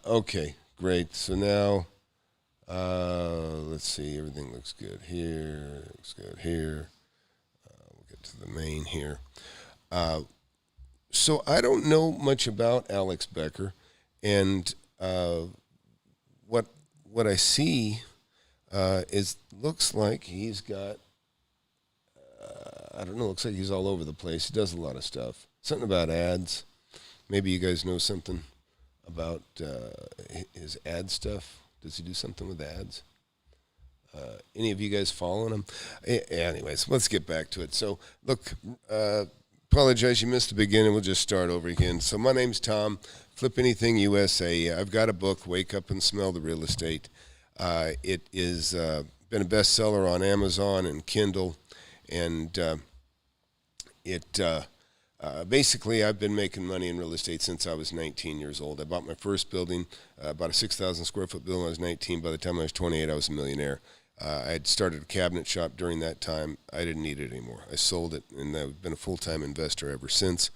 Okay, great. So now, let's see. Everything looks good here. Looks good here. We'll get to the main here. So I don't know much about Alex Becker, and what I see is looks like he's got. I don't know. Looks like he's all over the place. He does a lot of stuff. Something about ads. Maybe you guys know something about his ad stuff. Does he do something with ads? Any of you guys following him? Anyways, let's get back to it. So, look, apologize you missed the beginning. We'll just start over again. So my name's Tom, FlipAnythingUSA. I've got a book, Wake Up and Smell the Real Estate. It is been a bestseller on Amazon and Kindle, and basically, I've been making money in real estate since I was 19 years old. I bought my first building, about a 6,000 square foot building when I was 19. By the time I was 28, I was a millionaire. I had started a cabinet shop during that time. I didn't need it anymore. I sold it, and I've been a full-time investor ever since.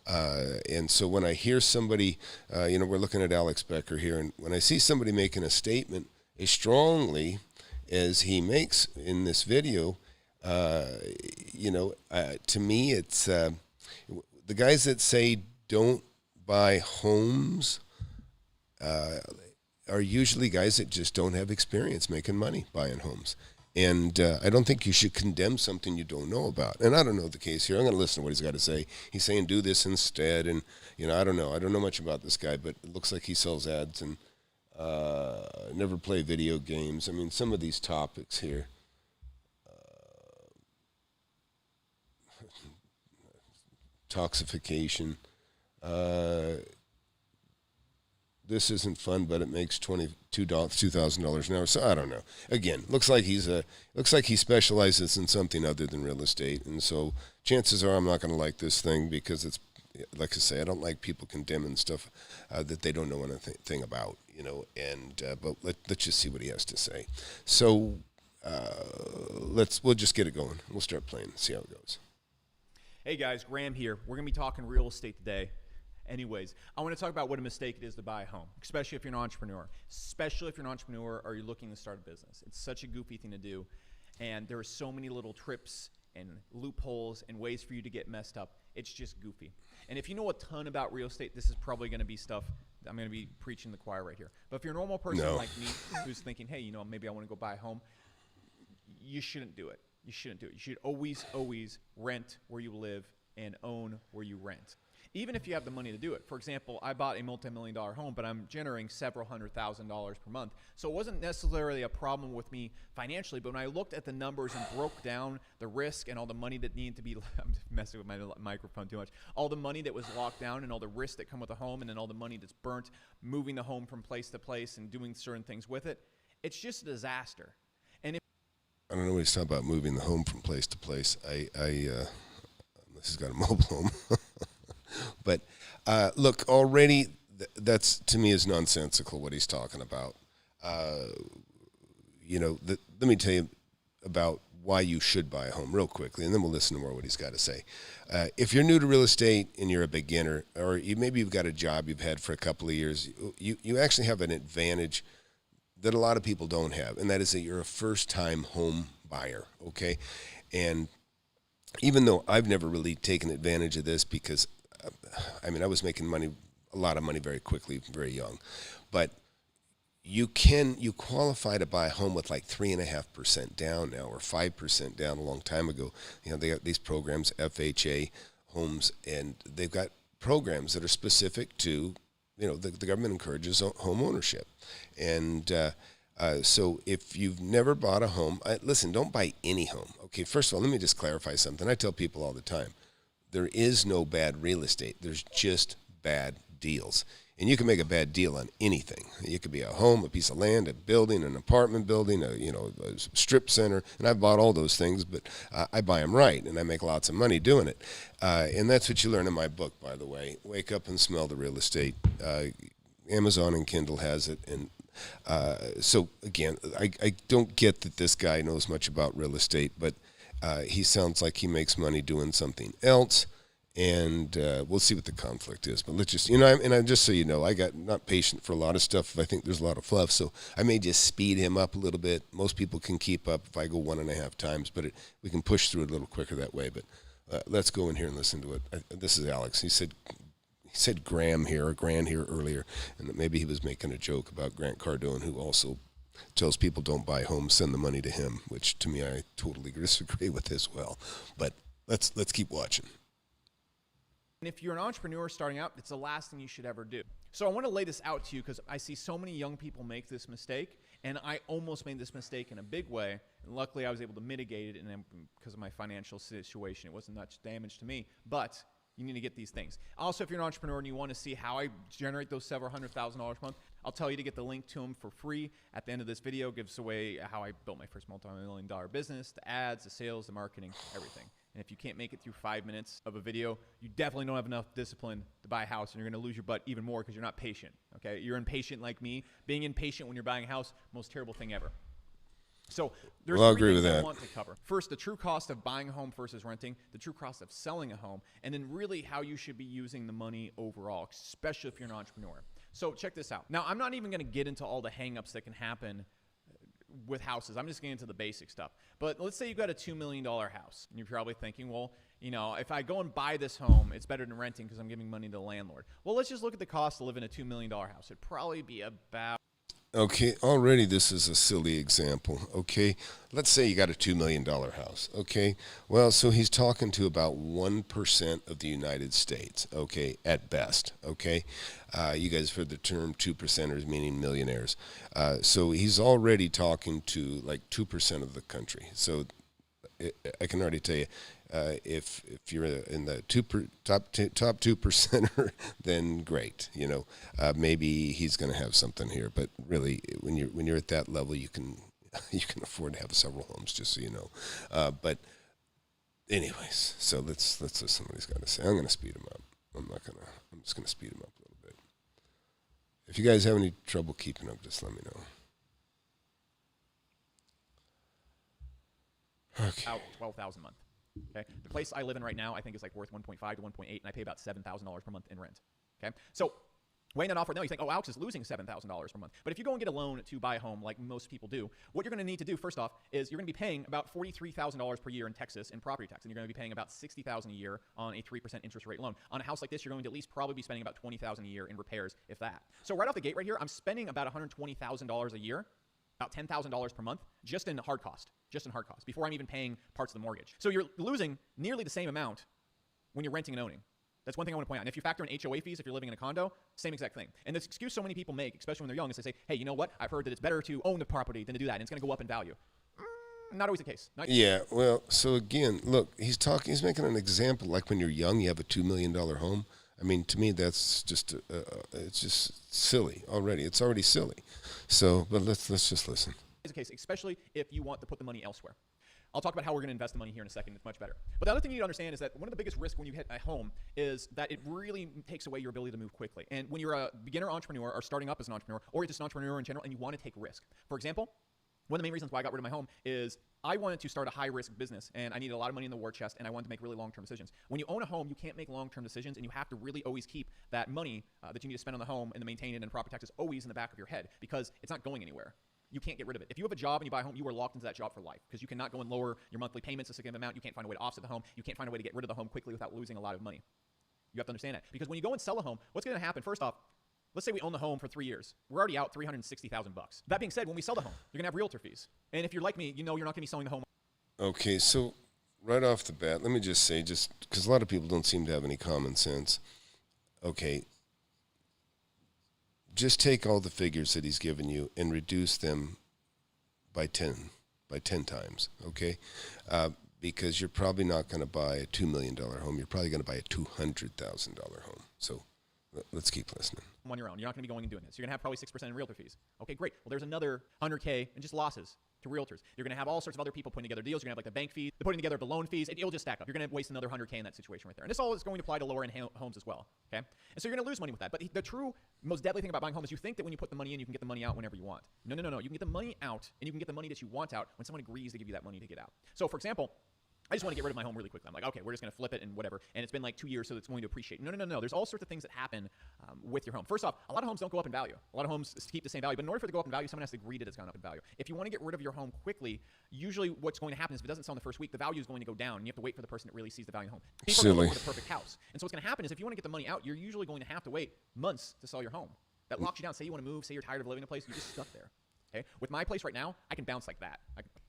And so when I hear somebody, we're looking at Alex Becker here, and when I see somebody making a statement as strongly as he makes in this video, to me it's the guys that say don't buy homes are usually guys that just don't have experience making money buying homes. And I don't think you should condemn something you don't know about. And I don't know the case here. I'm going to listen to what he's got to say. He's saying do this instead. And, I don't know. I don't know much about this guy, but it looks like he sells ads and never play video games. I mean, some of these topics here. Toxification. This isn't fun, but it makes $2,000 an hour. So I don't know. Again, looks like he specializes in something other than real estate, and so chances are I'm not going to like this thing because it's like I say, I don't like people condemning stuff that they don't know anything about, And but let's just see what he has to say. So we'll just get it going. We'll start playing. See how it goes. Hey guys, Graham here. We're going to be talking real estate today. Anyways, I want to talk about what a mistake it is to buy a home, especially if you're an entrepreneur. Especially if you're an entrepreneur or you're looking to start a business. It's such a goofy thing to do, and there are so many little trips and loopholes and ways for you to get messed up. It's just goofy. And if you know a ton about real estate, this is probably going to be stuff I'm going to be preaching the choir right here. But if you're a normal person like me who's thinking, hey, maybe I want to go buy a home, you shouldn't do it. You shouldn't do it. You should always rent where you live and own where you rent, even if you have the money to do it. For example, I bought a multi-million-dollar home, but I'm generating several $100,000 per month. So it wasn't necessarily a problem with me financially, but when I looked at the numbers and broke down the risk and all the money that needed to be – I'm messing with my microphone too much – all the money that was locked down and all the risks that come with a home, and then all the money that's burnt moving the home from place to place and doing certain things with it, it's just a disaster. I don't know what he's talking about moving the home from place to place. Unless he's got a mobile home. But look, already that's to me is nonsensical what he's talking about. Let me tell you about why you should buy a home real quickly, and then we'll listen to more what he's got to say. If you're new to real estate and you're a beginner, or maybe you've got a job you've had for a couple of years, you actually have an advantage that a lot of people don't have, and that is that you're a first-time home buyer, okay? And even though I've never really taken advantage of this because, I was making a lot of money very quickly, very young, but you qualify to buy a home with like 3.5% down now or 5% down a long time ago. They got these programs, FHA homes, and they've got programs that are specific to the government encourages home ownership. And so if you've never bought a home, listen, don't buy any home. Okay, first of all, let me just clarify something. I tell people all the time, there is no bad real estate. There's just bad deals. And you can make a bad deal on anything. It could be a home, a piece of land, a building, an apartment building, a strip center. And I've bought all those things, but I buy them right, and I make lots of money doing it. And that's what you learn in my book, by the way. Wake Up and Smell the Real Estate. Amazon and Kindle has it. And so, again, I don't get that this guy knows much about real estate, but he sounds like he makes money doing something else. And we'll see what the conflict is. But let's just, and just so you know, I got not patient for a lot of stuff if I think there's a lot of fluff. So I may just speed him up a little bit. Most people can keep up if I go 1.5 times, but we can push through it a little quicker that way. But let's go in here and listen to it. This is Alex. He said Graham here or Gran here earlier, and that maybe he was making a joke about Grant Cardone, who also tells people don't buy homes, send the money to him, which to me I totally disagree with as well. But let's keep watching. And if you're an entrepreneur starting out, it's the last thing you should ever do. So I want to lay this out to you because I see so many young people make this mistake, and I almost made this mistake in a big way. And luckily, I was able to mitigate it, and because of my financial situation, it wasn't much damage to me. But you need to get these things. Also, if you're an entrepreneur and you want to see how I generate those several $100,000 a month, I'll tell you to get the link to them for free at the end of this video. It gives away how I built my first multi-million-dollar business, the ads, the sales, the marketing, everything. And if you can't make it through 5 minutes of a video, you definitely don't have enough discipline to buy a house, and you're going to lose your butt even more because you're not patient, okay? You're impatient like me. Being impatient when you're buying a house, most terrible thing ever. So there's three things I want to cover. First, the true cost of buying a home versus renting, the true cost of selling a home, and then really how you should be using the money overall, especially if you're an entrepreneur. So check this out. Now, I'm not even going to get into all the hangups that can happen with houses. I'm just getting into the basic stuff. But let's say you've got a $2 million house, and you're probably thinking, well, if I go and buy this home, it's better than renting because I'm giving money to the landlord. Well, let's just look at the cost to live in a $2 million house. It'd probably be about... Okay, already this is a silly example, okay? Let's say you got a $2 million house, okay? Well, so he's talking to about 1% of the United States, okay, at best, okay? You guys have heard the term 2%ers, meaning millionaires. So he's already talking to like 2% of the country. So I can already tell you, if you're in the top 2%er, then great. Maybe he's going to have something here. But really, when you're at that level, you can afford to have several homes. Just so you know. But anyways, so let's listen to what he's got to say. I'm going to speed him up. I'm just going to speed him up a little bit. If you guys have any trouble keeping up, just let me know. Okay. About $12,000 a month. Okay. The place I live in right now, I think is like worth 1.5 to 1.8, and I pay about $7,000 per month in rent. Okay. So weighing that off right now, you think, oh, Alex is losing $7,000 per month. But if you go and get a loan to buy a home, like most people do, what you're going to need to do first off is you're going to be paying about $43,000 per year in Texas in property tax, and you're going to be paying about $60,000 a year on a 3% interest rate loan. On a house like this, you're going to at least probably be spending about $20,000 a year in repairs, if that. So right off the gate right here, I'm spending about $120,000 a year. About $10,000 per month just in hard cost, before I'm even paying parts of the mortgage. So you're losing nearly the same amount when you're renting and owning. That's one thing I want to point out. And if you factor in HOA fees, if you're living in a condo, same exact thing. And this excuse so many people make, especially when they're young, is they say, hey, you know what? I've heard that it's better to own the property than to do that, and it's going to go up in value. Not always the case. Yeah, well, so again, look, he's making an example like when you're young, you have a $2 million home. I mean, to me, that's just it's just silly already. It's already silly. So, but let's just listen. It's the case, especially if you want to put the money elsewhere. I'll talk about how we're going to invest the money here in a second. It's much better. But the other thing you need to understand is that one of the biggest risks when you hit a home is that it really takes away your ability to move quickly. And when you're a beginner entrepreneur or starting up as an entrepreneur, or you're just an entrepreneur in general and you want to take risk. For example, one of the main reasons why I got rid of my home is I wanted to start a high-risk business, and I needed a lot of money in the war chest, and I wanted to make really long-term decisions. When you own a home, you can't make long-term decisions, and you have to really always keep that money that you need to spend on the home and to maintain it and property taxes always in the back of your head because it's not going anywhere. You can't get rid of it. If you have a job and you buy a home, you are locked into that job for life because you cannot go and lower your monthly payments a significant amount. You can't find a way to offset the home. You can't find a way to get rid of the home quickly without losing a lot of money. You have to understand that because when you go and sell a home, what's going to happen? First off, let's say we own the home for 3 years. We're already out $360,000. That being said, when we sell the home, you're going to have realtor fees. And if you're like me, you know you're not going to be selling the home. Okay, so right off the bat, let me just say, just because a lot of people don't seem to have any common sense. Okay, just take all the figures that he's given you and reduce them by 10 times, okay? Because you're probably not going to buy a $2 million home. You're probably going to buy a $200,000 home. So let's keep listening. On your own. You're not going to be going and doing this. You're going to have probably 6% in realtor fees. Okay, great. Well, there's another $100K in just losses to realtors. You're going to have all sorts of other people putting together deals. You're going to have like the bank fees, the putting together the loan fees. It'll just stack up. You're going to waste another $100K in that situation right there. And this all is going to apply to lower-end homes as well, okay? And so you're going to lose money with that. But the true, most deadly thing about buying home is you think that when you put the money in, you can get the money out whenever you want. No. You can get the money out, and you can get the money that you want out when someone agrees to give you that money to get out. So, for example, I just want to get rid of my home really quickly. I'm like, okay, we're just going to flip it and whatever. And it's been like 2 years, so it's going to appreciate. No. There's all sorts of things that happen with your home. First off, a lot of homes don't go up in value. A lot of homes keep the same value. But in order for it to go up in value, someone has to agree that it's gone up in value. If you want to get rid of your home quickly, usually what's going to happen is if it doesn't sell in the first week, the value is going to go down. And you have to wait for the person that really sees the value in the home. People are looking for the perfect house. And so what's going to happen is if you want to get the money out, you're usually going to have to wait months to sell your home. That locks you down. Say you want to move. Say you're tired of living in a place. You're just stuck there. Okay? With my place right now, I can bounce like that.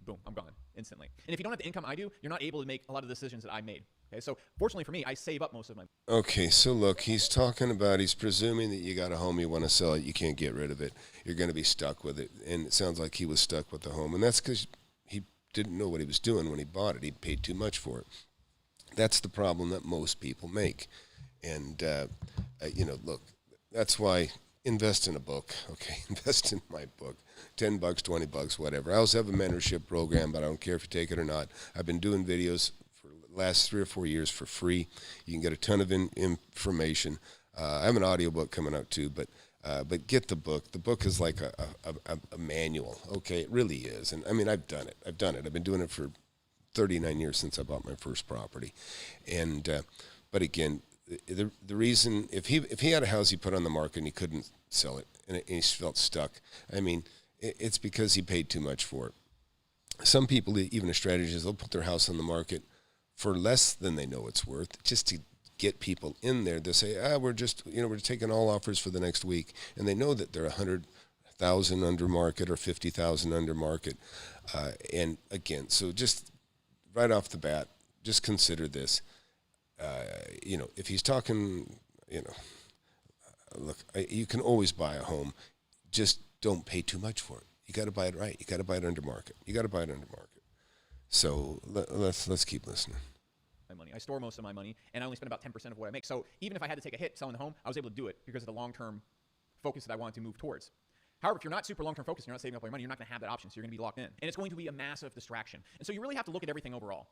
Boom, I'm gone instantly. And if you don't have the income I do, you're not able to make a lot of the decisions that I made. Okay, so fortunately for me, I save up most of my. Okay, so look, he's talking about, he's presuming that you got a home, you want to sell it, you can't get rid of it, you're going to be stuck with it. And it sounds like he was stuck with the home. And that's because he didn't know what he was doing when he bought it. He paid too much for it. That's the problem that most people make. And, look, that's why invest in a book, okay? Invest in my book. $10, $20, whatever. I also have a mentorship program, but I don't care if you take it or not. I've been doing videos for the last 3 or 4 years for free. You can get a ton of information. I have an audiobook coming out too, but get the book. The book is like a manual, okay? It really is. And I mean, I've done it. I've been doing it for 39 years since I bought my first property. And but again, the reason, if he had a house he put on the market and he couldn't sell it and he felt stuck, I mean, it's because he paid too much for it. Some people, even a strategy is they'll put their house on the market for less than they know it's worth, just to get people in there. They'll say, we're taking all offers for the next week, and they know that they're 100,000 under market or 50,000 under market. And again, so just right off the bat, just consider this. If he's talking, look, you can always buy a home. Just don't pay too much for it. You got to buy it right. You got to buy it under market. So let's keep listening. My money. I store most of my money, and I only spend about 10% of what I make. So even if I had to take a hit selling the home, I was able to do it because of the long-term focus that I wanted to move towards. However, if you're not super long-term focused, you're not saving up all your money, you're not going to have that option, so you're going to be locked in. And it's going to be a massive distraction. And so you really have to look at everything overall.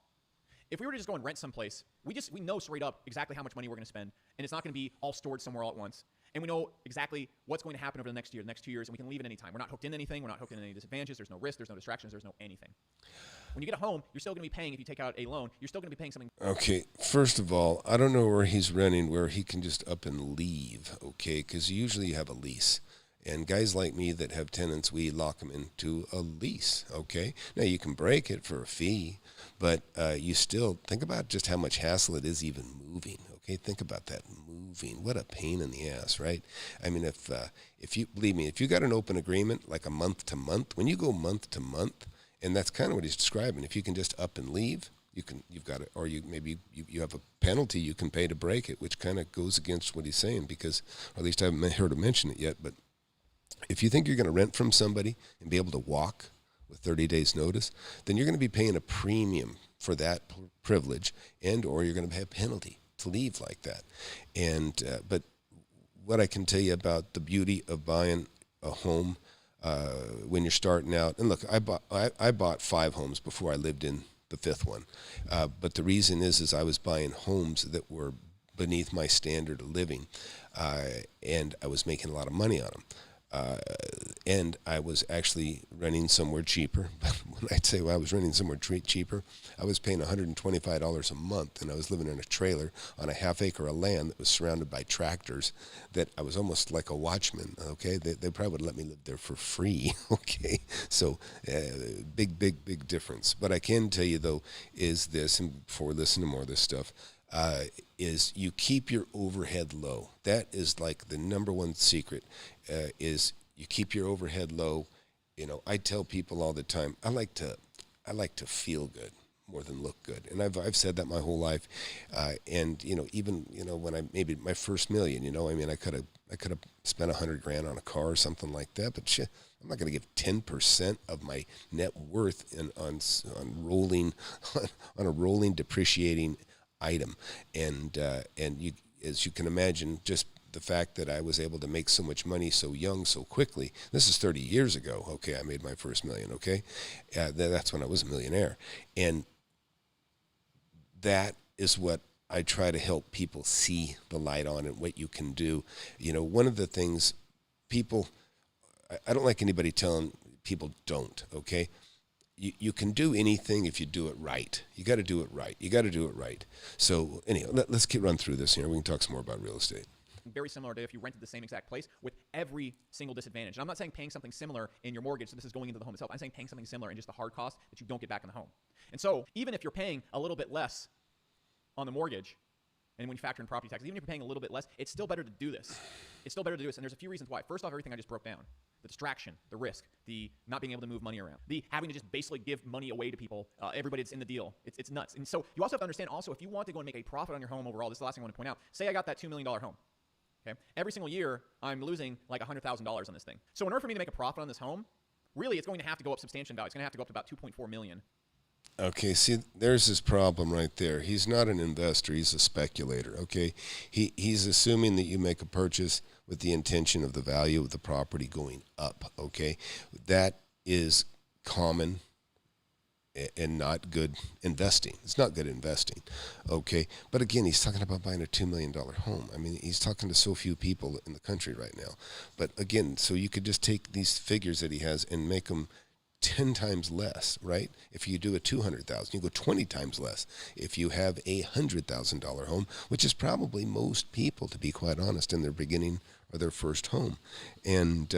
If we were to just go and rent someplace, we know straight up exactly how much money we're going to spend, and it's not going to be all stored somewhere all at once. And we know exactly what's going to happen over the next year, the next 2 years, and we can leave at any time. We're not hooked in anything. We're not hooked in any disadvantages. There's no risk. There's no distractions. There's no anything. When you get a home, you're still going to be paying, if you take out a loan, you're still going to be paying something. Okay, first of all, I don't know where he's renting, where he can just up and leave, okay, because usually you have a lease. And guys like me that have tenants, we lock them into a lease, okay? Now, you can break it for a fee, but you still think about just how much hassle it is even moving, okay? Think about that, moving. What a pain in the ass, right? I mean, if you, believe me, if you got an open agreement, like a month to month, when you go month to month, and that's kind of what he's describing, if you can just up and leave, you've got it, or you have a penalty you can pay to break it, which kind of goes against what he's saying, because, or at least I haven't heard him mention it yet, but if you think you're going to rent from somebody and be able to walk with 30 days notice, then you're going to be paying a premium for that privilege, and or you're going to pay a penalty to leave like that. And but what I can tell you about the beauty of buying a home when you're starting out, and look, I bought 5 homes before I lived in the 5th one, but the reason is I was buying homes that were beneath my standard of living, and I was making a lot of money on them. And I was actually renting somewhere cheaper. When I say I was renting somewhere cheaper, I was paying $125 a month, and I was living in a trailer on a half-acre of land that was surrounded by tractors that I was almost like a watchman, okay? They probably would let me live there for free, okay? So big difference. But I can tell you, though, is this, and before we listen to more of this stuff, is you keep your overhead low. That is like the number one secret, is you keep your overhead low. I tell people all the time, I like to feel good more than look good. And I've said that my whole life. And even when I maybe my first million, I could have spent $100,000 on a car or something like that, but shit, I'm not going to give 10% of my net worth on a rolling depreciating item. And you, as you can imagine, just the fact that I was able to make so much money so young, so quickly. This is 30 years ago, okay, I made my first million, okay? That's when I was a millionaire. And that is what I try to help people see the light on and what you can do. One of the things I don't like anybody telling people don't, okay? you can do anything if you do it right. You got to do it right. You got to do it right. So anyhow, let's run through this here. We can talk some more about real estate. Very similar to if you rented the same exact place with every single disadvantage. And I'm not saying paying something similar in your mortgage, so this is going into the home itself. I'm saying paying something similar in just the hard cost that you don't get back in the home. And so even if you're paying a little bit less on the mortgage, and when you factor in property taxes, even if you're paying a little bit less, it's still better to do this. It's still better to do this, and there's a few reasons why. First off, everything I just broke down. The distraction, the risk, the not being able to move money around, the having to just basically give money away to people, everybody that's in the deal. It's nuts. And so you also have to understand also, if you want to go and make a profit on your home overall, this is the last thing I want to point out. Say I got that $2 million home. Okay? Every single year, I'm losing like $100,000 on this thing. So in order for me to make a profit on this home, really it's going to have to go up substantially in value. It's going to have to go up to about $2.4 million. Okay, see, there's his problem right there. He's not an investor. He's a speculator, okay? He's assuming that you make a purchase with the intention of the value of the property going up, okay? That is common and not good investing. It's not good investing, okay? But again, he's talking about buying a $2 million home. I mean, he's talking to so few people in the country right now. But again, so you could just take these figures that he has and make them 10 times less, right? If you do a $200,000, you go 20 times less. If you have a $100,000 home, which is probably most people, to be quite honest, in their beginning or their first home. And,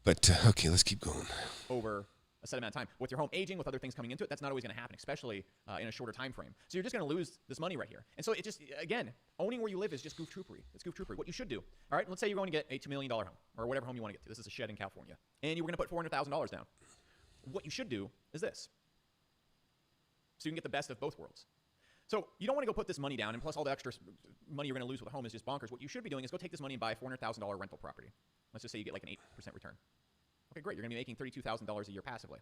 okay, let's keep going. Over a set amount of time. With your home aging, with other things coming into it, that's not always going to happen, especially in a shorter time frame. So you're just going to lose this money right here. And so it just, again, owning where you live is just goof troopery. It's goof troopery. What you should do, all right, let's say you're going to get a $2 million home or whatever home you want to get to. This is a shed in California. And you were going to put $400,000 down. What you should do is this. So you can get the best of both worlds. So you don't want to go put this money down, and plus all the extra money you're going to lose with a home is just bonkers. What you should be doing is go take this money and buy a $400,000 rental property. Let's just say you get like an 8% return. Okay, great. You're going to be making $32,000 a year passively.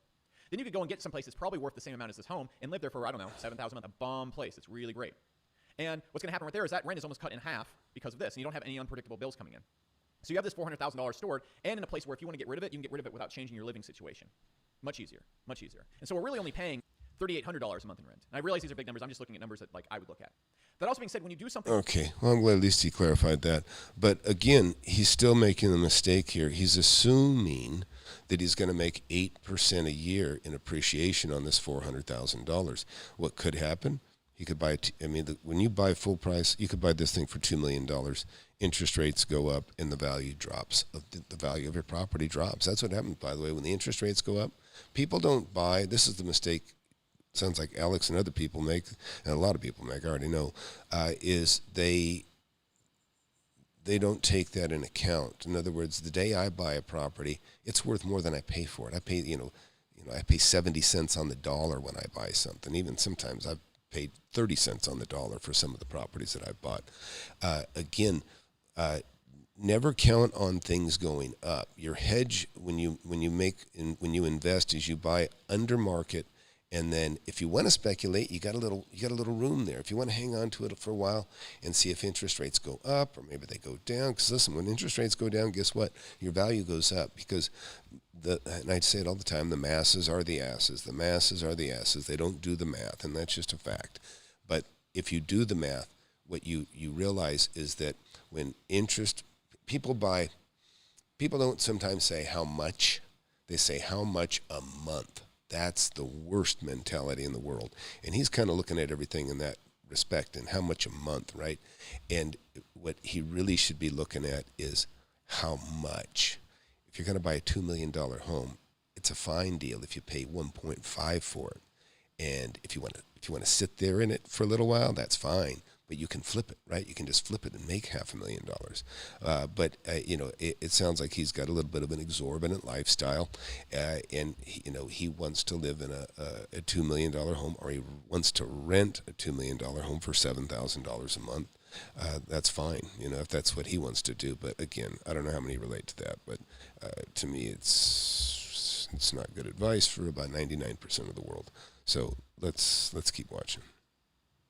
Then you could go and get someplace that's probably worth the same amount as this home and live there for, I don't know, $7,000 a month, a bomb place. It's really great. And what's going to happen right there is that rent is almost cut in half because of this, and you don't have any unpredictable bills coming in. So you have this $400,000 stored, and in a place where if you want to get rid of it, you can get rid of it without changing your living situation. Much easier, much easier. And so we're really only paying $3,800 a month in rent. And I realize these are big numbers. I'm just looking at numbers that like I would look at. That also being said, when you do something... Okay, well, I'm glad at least he clarified that. But again, he's still making a mistake here. He's assuming that he's going to make 8% a year in appreciation on this $400,000. What could happen? He could buy, when you buy full price, you could buy this thing for $2 million. Interest rates go up and the value drops. The value of your property drops. That's what happens, by the way, when the interest rates go up. People don't buy, this is the mistake, sounds like Alex and other people make, and a lot of people make, I already know, is they don't take that in account. In other words, the day I buy a property, it's worth more than I pay for it. I pay, I pay 70 cents on the dollar when I buy something. Even sometimes I've paid 30 cents on the dollar for some of the properties that I've bought. Never count on things going up. Your hedge when you invest is you buy under market. And then if you want to speculate, you got a little room there. If you want to hang on to it for a while and see if interest rates go up or maybe they go down. Because listen, when interest rates go down, guess what? Your value goes up because, and I say it all the time, the masses are the asses. The masses are the asses. They don't do the math, and that's just a fact. But if you do the math, what you realize is that when people don't sometimes say how much. They say how much a month. That's the worst mentality in the world. And he's kind of looking at everything in that respect and how much a month, right? And what he really should be looking at is how much. If you're going to buy a $2 million home, it's a fine deal if you pay 1.5 for it. And if you want to sit there in it for a little while, that's fine. But you can flip it, right? You can just flip it and make $500,000. But it sounds like he's got a little bit of an exorbitant lifestyle, and he wants to live in a $2 million home, or he wants to rent a $2 million home for $7,000 a month. That's fine, if that's what he wants to do. But again, I don't know how many relate to that, but to me, it's not good advice for about 99% of the world. So let's keep watching.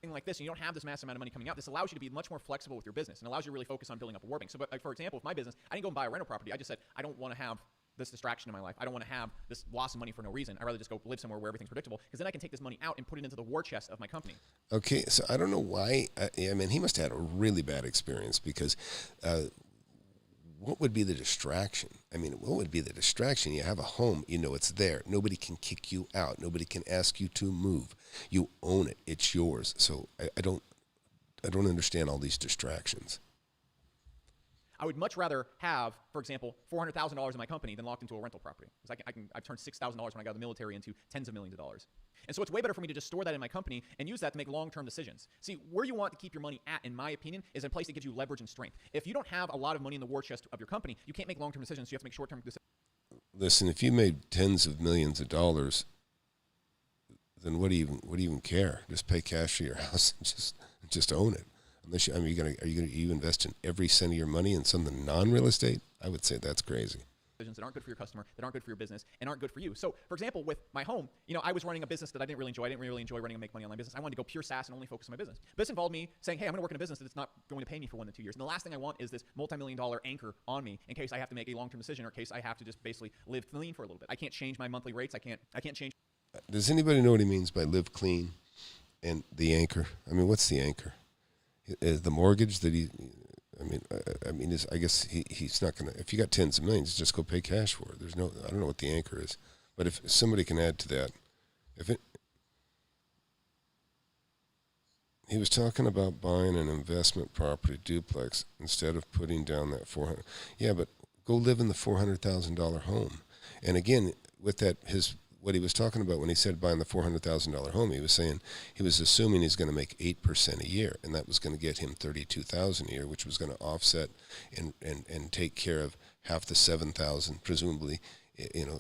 Like this, and you don't have this massive amount of money coming out. This allows you to be much more flexible with your business and allows you to really focus on building up a war bank. So, but like, for example, with my business, I didn't go and buy a rental property. I just said, I don't want to have this distraction in my life. I don't want to have this loss of money for no reason. I'd rather just go live somewhere where everything's predictable, because then I can take this money out and put it into the war chest of my company. Okay, so I don't know why. He must have had a really bad experience, because what would be the distraction? I mean, what would be the distraction? You have a home, you know it's there. Nobody can kick you out. Nobody can ask you to move. You own it. It's yours. So I don't understand all these distractions. I would much rather have, for example, $400,000 in my company than locked into a rental property. Because I've turned $6,000 when I got out of the military into tens of millions of dollars. And so it's way better for me to just store that in my company and use that to make long-term decisions. See, where you want to keep your money at, in my opinion, is a place that gives you leverage and strength. If you don't have a lot of money in the war chest of your company, you can't make long-term decisions, so you have to make short-term decisions. Listen, if you made tens of millions of dollars, then what do you even care? Just pay cash for your house and just own it. Unless you, I mean, you invest in every cent of your money in something non-real estate? I would say that's crazy. Decisions that aren't good for your customer, that aren't good for your business, and aren't good for you. So, for example, with my home, I was running a business that I didn't really enjoy. I didn't really enjoy running a make money online business. I wanted to go pure SaaS and only focus on my business. But this involved me saying, hey, I'm going to work in a business that's not going to pay me for 1 to 2 years. And the last thing I want is this multi-million-dollar anchor on me in case I have to make a long-term decision or in case I have to just basically live clean for a little bit. I can't change my monthly rates. I can't change. Does anybody know what he means by live clean and the anchor? I mean, what's the anchor? Is the mortgage that he? I guess he's not gonna. If you got tens of millions, just go pay cash for it. I don't know what the anchor is, but if somebody can add to that, he was talking about buying an investment property duplex instead of putting down that 400. Yeah, but go live in the $400,000 home, and again with that what he was talking about when he said buying the $400,000 home, he was saying he was assuming he's going to make 8% a year, and that was going to get him $32,000 a year, which was going to offset and take care of half the $7,000, presumably.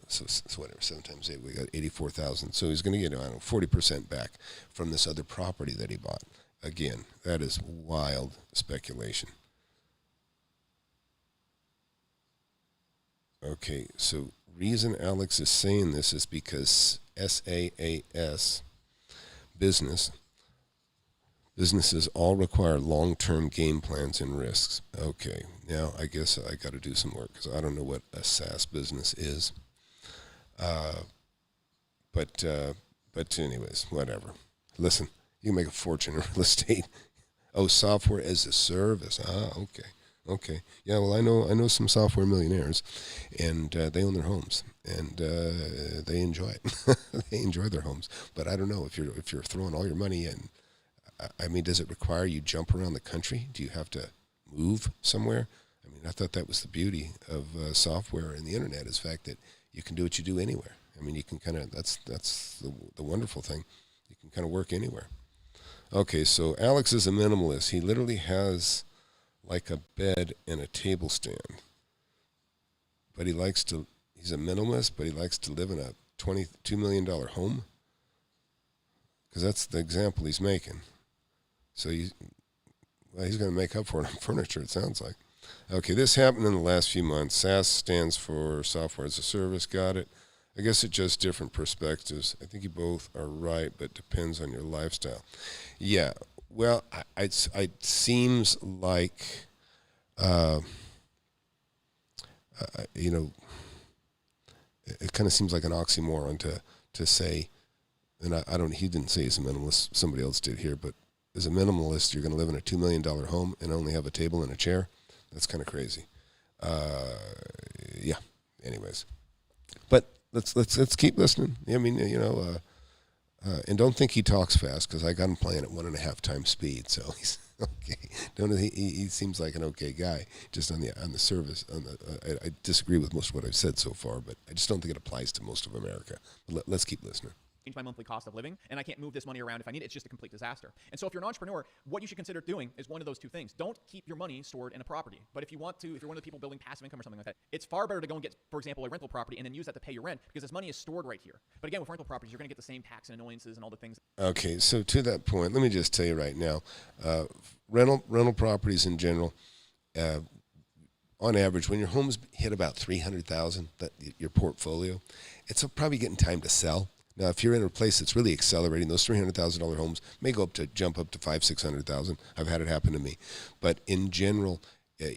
So whatever, 7 times 8, we got $84,000. So he's going to get 40% back from this other property that he bought. Again, that is wild speculation. Okay, so reason Alex is saying this is because SaaS businesses all require long-term game plans and risks. Okay, now I guess I got to do some work because I don't know what a SaaS business is. But anyways, whatever. Listen, you can make a fortune in real estate. Oh, software as a service. Okay. Yeah, well, I know some software millionaires, and they own their homes, and they enjoy it. They enjoy their homes. But I don't know if you're throwing all your money in. I mean, does it require you jump around the country? Do you have to move somewhere? I mean, I thought that was the beauty of software and the internet, is the fact that you can do what you do anywhere. I mean, you can that's the wonderful thing. You can kind of work anywhere. Okay, so Alex is a minimalist. He literally has like a bed and a table stand. But he's a minimalist, but he likes to live in a $22 million home. Because that's the example he's making. So he's going to make up for it on furniture, it sounds like. Okay, this happened in the last few months. SaaS stands for software as a service. Got it. I guess it's just different perspectives. I think you both are right, but depends on your lifestyle. Yeah, well, it seems like, it kind of seems like an oxymoron to say, and he didn't say he's a minimalist, somebody else did here, but as a minimalist, you're going to live in a $2 million home and only have a table and a chair? That's kind of crazy. Yeah, anyways. But let's keep listening. I mean, and don't think he talks fast, because I got him playing at 1.5 times speed, so he's okay. He seems like an okay guy. Just on the service, I disagree with most of what I've said so far, but I just don't think it applies to most of America. But let's keep listening. Change my monthly cost of living, and I can't move this money around if I need it. It's just a complete disaster. And so if you're an entrepreneur, what you should consider doing is one of those two things. Don't keep your money stored in a property. But if you're one of the people building passive income or something like that, it's far better to go and get, for example, a rental property and then use that to pay your rent, because this money is stored right here. But again, with rental properties, you're going to get the same tax and annoyances and all the things. Okay, so to that point, let me just tell you right now, rental properties in general, on average, when your homes hit about $300,000, your portfolio, it's probably getting time to sell. Now, if you're in a place that's really accelerating, those $300,000 homes may jump up to $500,000-$600,000. I've had it happen to me. But in general,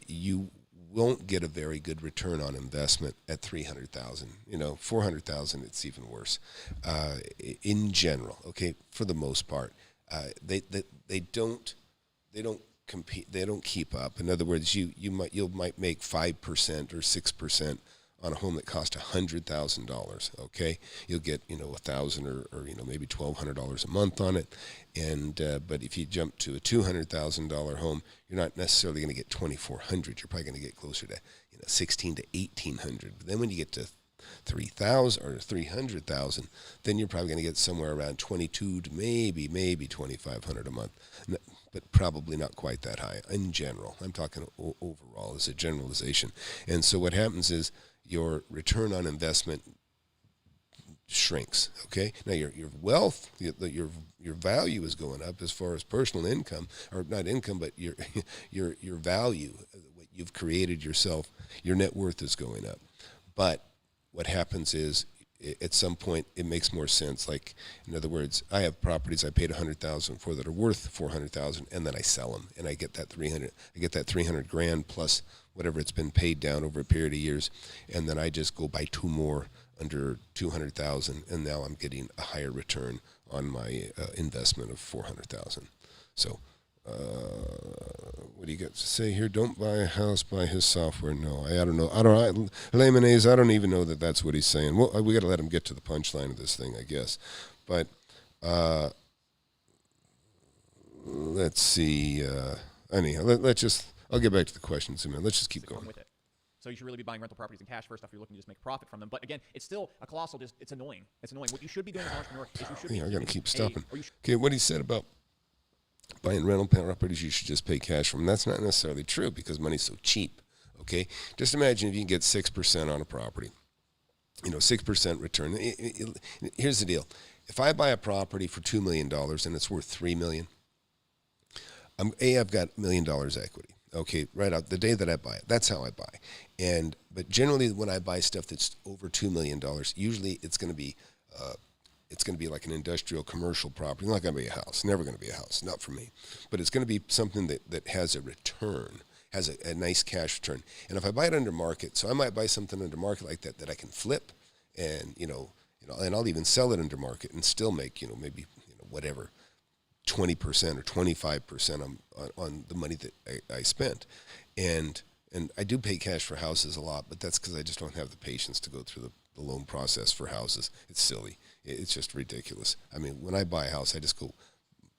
you won't get a very good return on investment at $300,000. $400,000, it's even worse. In general, okay, for the most part, they don't compete. They don't keep up. In other words, you might make 5% or 6% on a home that cost $100,000. Okay, you'll get $1,000 or maybe $1,200 a month on it, and but if you jump to a $200,000 home, you're not necessarily going to get $2,400. You're probably going to get closer to $1,600 to $1,800. But then when you get to $3,000 or $300,000, then you're probably going to get somewhere around $2,200 to maybe $2,500 a month, but probably not quite that high in general. I'm talking overall as a generalization. And so what happens is your return on investment shrinks. Okay, now your wealth, your value is going up as far as personal income, or not income, but your value, what you've created yourself, your net worth is going up. But what happens is, at some point, it makes more sense. Like, in other words, I have properties I paid $100,000 for that are worth $400,000, and then I sell them, and I get that $300,000 plus whatever it's been paid down over a period of years, and then I just go buy two more under $200,000, and now I'm getting a higher return on my investment of $400,000. So, what do you got to say here? Don't buy a house, buy his software. No, I don't know. Lemonades, I don't even know that that's what he's saying. Well, we got to let him get to the punchline of this thing, I guess. But let's see. Anyhow, I'll get back to the questions in a minute. Let's just keep going. With it. So you should really be buying rental properties in cash first off. You're looking to just make profit from them. But again, it's still a colossal. It's annoying. It's annoying. What you should be doing as an entrepreneur is you should be. I got to keep stopping. Okay, what he said about buying rental properties, you should just pay cash for them. That's not necessarily true because money's so cheap. Okay, just imagine if you can get 6% on a property. 6% return. Here's the deal: if I buy a property for $2 million and it's worth $3 million, I've got $1 million equity. Okay, right out the day that I buy it. That's how I buy. But generally, when I buy stuff that's over $2 million, usually it's going to be like an industrial commercial property. Not going to be a house. Never going to be a house. Not for me. But it's going to be something that has a return, has a nice cash return. And if I buy it under market, so I might buy something under market like that I can flip, and and I'll even sell it under market and still make maybe whatever 20% or 25% on the money that I spent. And I do pay cash for houses a lot, but that's because I just don't have the patience to go through the loan process for houses. It's silly. It's just ridiculous. I mean, when I buy a house, I just go,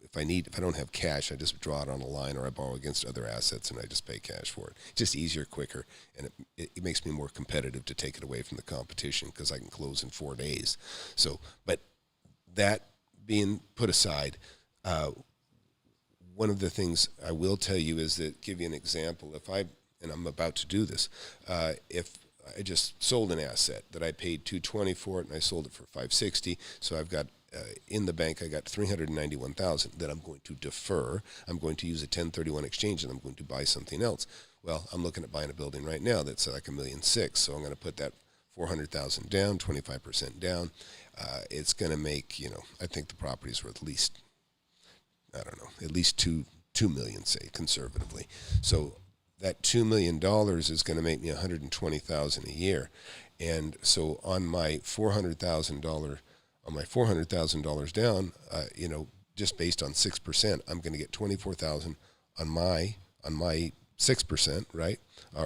if I don't have cash, I just draw it on a line or I borrow against other assets and I just pay cash for it. It's just easier, quicker, and it makes me more competitive to take it away from the competition because I can close in 4 days. So, but that being put aside, one of the things I will tell you is that, give you an example, and I'm about to do this, if I just sold an asset that I paid $220 for it and I sold it for $560, so I've got in the bank I got $391,000 that I'm going to defer. I'm going to use a 1031 exchange and I'm going to buy something else. Well, I'm looking at buying a building right now that's like $1.6 million, so I'm going to put that $400,000 down, 25% down. It's going to make I think the property's worth at least, I don't know, at least $2 million, say, conservatively. So that $2 million is going to make me $120,000 a year. And so on my $400,000 down, just based on 6%, I'm going to get $24,000 on my 6%, right?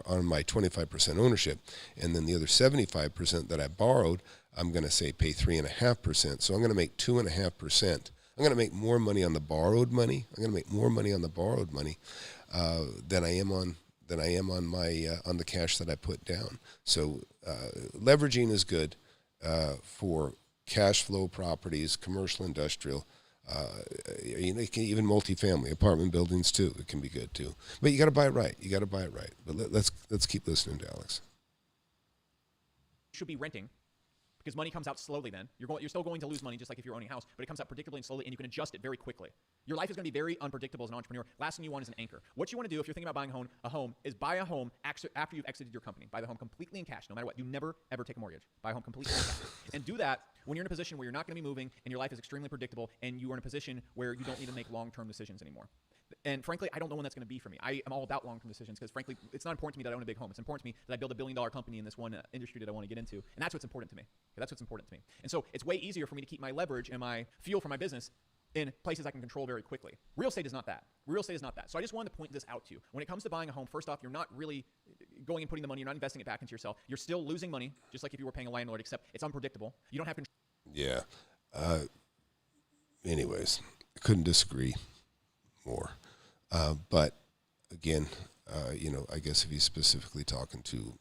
On my 25% ownership. And then the other 75% that I borrowed, I'm going to say pay 3.5%. So I'm going to make 2.5%. I'm going to make more money on the borrowed money. I'm going to make more money on the borrowed money than I am on my on the cash that I put down. So leveraging is good for cash flow properties, commercial, industrial. Even multifamily apartment buildings too. It can be good too. But you got to buy it right. But let's keep listening to Alex. Should be renting. Because money comes out slowly then. You're still going to lose money just like if you're owning a house, but it comes out predictably and slowly, and you can adjust it very quickly. Your life is going to be very unpredictable as an entrepreneur. Last thing you want is an anchor. What you want to do if you're thinking about buying a home is buy a home after you've exited your company. Buy the home completely in cash, no matter what. You never, ever take a mortgage. Buy a home completely in cash. And do that when you're in a position where you're not going to be moving and your life is extremely predictable and you are in a position where you don't need to make long-term decisions anymore. And frankly, I don't know when that's going to be for me. I am all about long-term decisions because frankly, it's not important to me that I own a big home. It's important to me that I build $1 billion company in this one industry that I want to get into. And that's what's important to me. Okay, that's what's important to me. And so it's way easier for me to keep my leverage and my fuel for my business in places I can control very quickly. Real estate is not that. Real estate is not that. So I just wanted to point this out to you. When it comes to buying a home, first off, you're not really going and putting the money, you're not investing it back into yourself. You're still losing money, just like if you were paying a landlord, except it's unpredictable. You don't have control. Yeah. Anyways, I couldn't disagree more. But again, I guess if he's specifically talking to,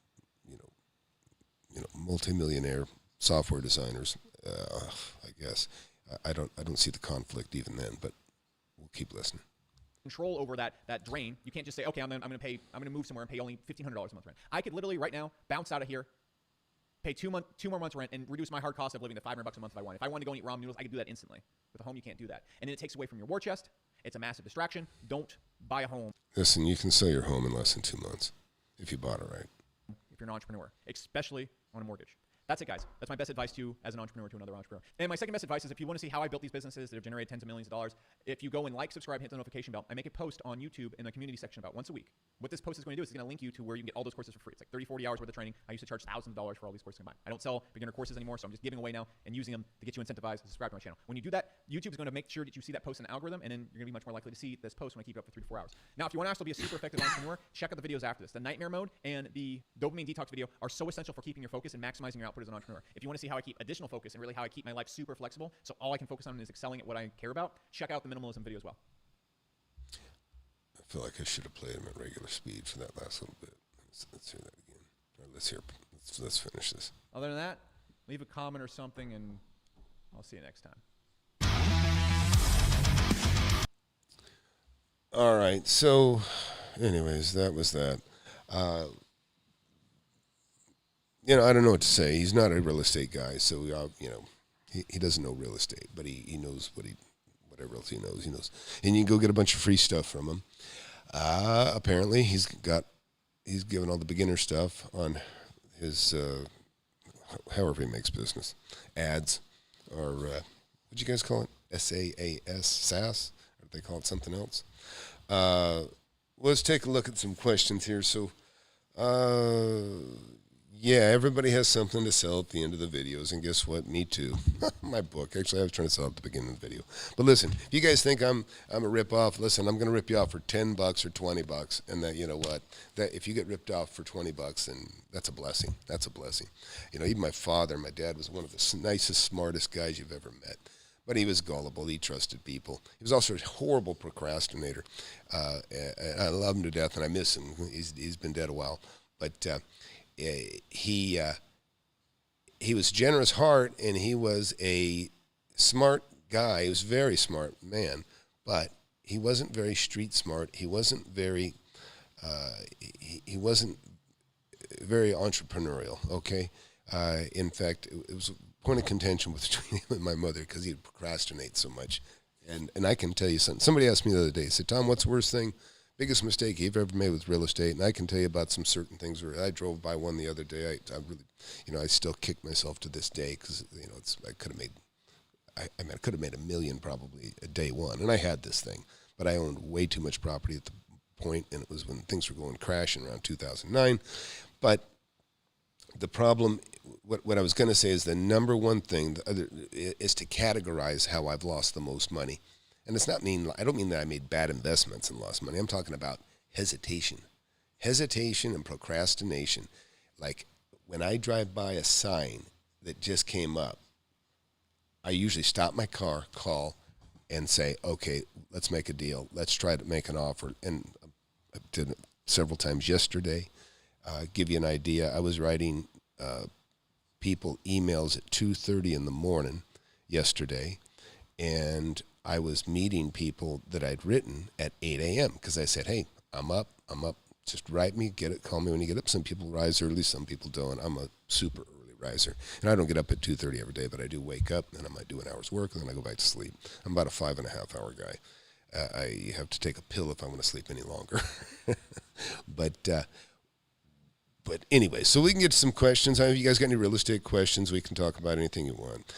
multimillionaire software designers, I guess I don't see the conflict even then. But we'll keep listening. Control over that drain. You can't just say, okay, I'm gonna move somewhere and pay only $1,500 a month rent. I could literally right now bounce out of here, pay 2 more months rent, and reduce my hard cost of living to $500 a month if I want. If I wanted to go and eat ramen noodles, I could do that instantly. With a home, you can't do that, and then it takes away from your war chest. It's a massive distraction. Don't buy a home. Listen, you can sell your home in less than 2 months if you bought it right. If you're an entrepreneur, especially on a mortgage. That's it, guys. That's my best advice to you as an entrepreneur to another entrepreneur. And my second best advice is if you want to see how I built these businesses that have generated tens of millions of dollars, if you go and like, subscribe, hit the notification bell. I make a post on YouTube in the community section about once a week. What this post is going to do is it's going to link you to where you can get all those courses for free. It's like 30, 40 hours worth of training. I used to charge thousands of dollars for all these courses combined. I don't sell beginner courses anymore, so I'm just giving away now and using them to get you incentivized to subscribe to my channel. When you do that, YouTube is going to make sure that you see that post in the algorithm, and then you're going to be much more likely to see this post when I keep it up for 3 to 4 hours. Now, if you want to actually be a super effective entrepreneur, check out the videos after this. The nightmare mode and the dopamine detox video are so essential for keeping your focus and maximizing your output as an entrepreneur. If you want to see how I keep additional focus and really how I keep my life super flexible, so all I can focus on is excelling at what I care about, check out the minimalism video as well. I feel like I should have played him at regular speed for that last little bit. Let's hear that again. All right, let's finish this. Other than that, leave a comment or something, and I'll see you next time. All right. So, anyways, that was that. I don't know what to say. He's not a real estate guy, so he doesn't know real estate, but he knows whatever else he knows. And you can go get a bunch of free stuff from him. Apparently, he's given all the beginner stuff on his however he makes business ads, or what'd you guys call it? SaaS, or they call it something else. Let's take a look at some questions here. So, yeah, everybody has something to sell at the end of the videos, and guess what? Me too. My book. Actually, I was trying to sell it at the beginning of the video. But listen, if you guys think I'm a rip-off, listen, I'm going to rip you off for $10 or $20, and that, you know what? That if you get ripped off for $20, then that's a blessing. That's a blessing. Even my father, my dad was one of the nicest, smartest guys you've ever met. But he was gullible. He trusted people. He was also a horrible procrastinator. I love him to death, and I miss him. He's been dead a while. But he was generous heart, and he was a smart guy. He was a very smart man, but he wasn't very street smart. He wasn't very he wasn't very entrepreneurial. Okay, in fact, it was a point of contention between him and my mother because he'd procrastinate so much. And I can tell you something. Somebody asked me the other day. He said, "Tom, what's the worst thing? Biggest mistake you've ever made with real estate?" And I can tell you about some certain things where I drove by one the other day. I really, I still kick myself to this day because, I could have made, I could have made $1 million probably a day one. And I had this thing, but I owned way too much property at the point, and it was when things were going crashing around 2009. But the problem, what I was going to say is the number one thing is to categorize how I've lost the most money. And I don't mean that I made bad investments and lost money. I'm talking about hesitation and procrastination. Like when I drive by a sign that just came up, I usually stop my car, call, and say, okay, let's make a deal. Let's try to make an offer. And I did it several times yesterday. Give you an idea. I was writing people emails at 2:30 in the morning yesterday, and I was meeting people that I'd written at 8 a.m. because I said, hey, I'm up. Just write me, call me when you get up. Some people rise early, some people don't. I'm a super early riser. And I don't get up at 2:30 every day, but I do wake up, and I might do an hour's work, and then I go back to sleep. I'm about a 5.5 hour guy. I have to take a pill if I want to sleep any longer. But anyway, so we can get to some questions. If you guys got any real estate questions, we can talk about anything you want.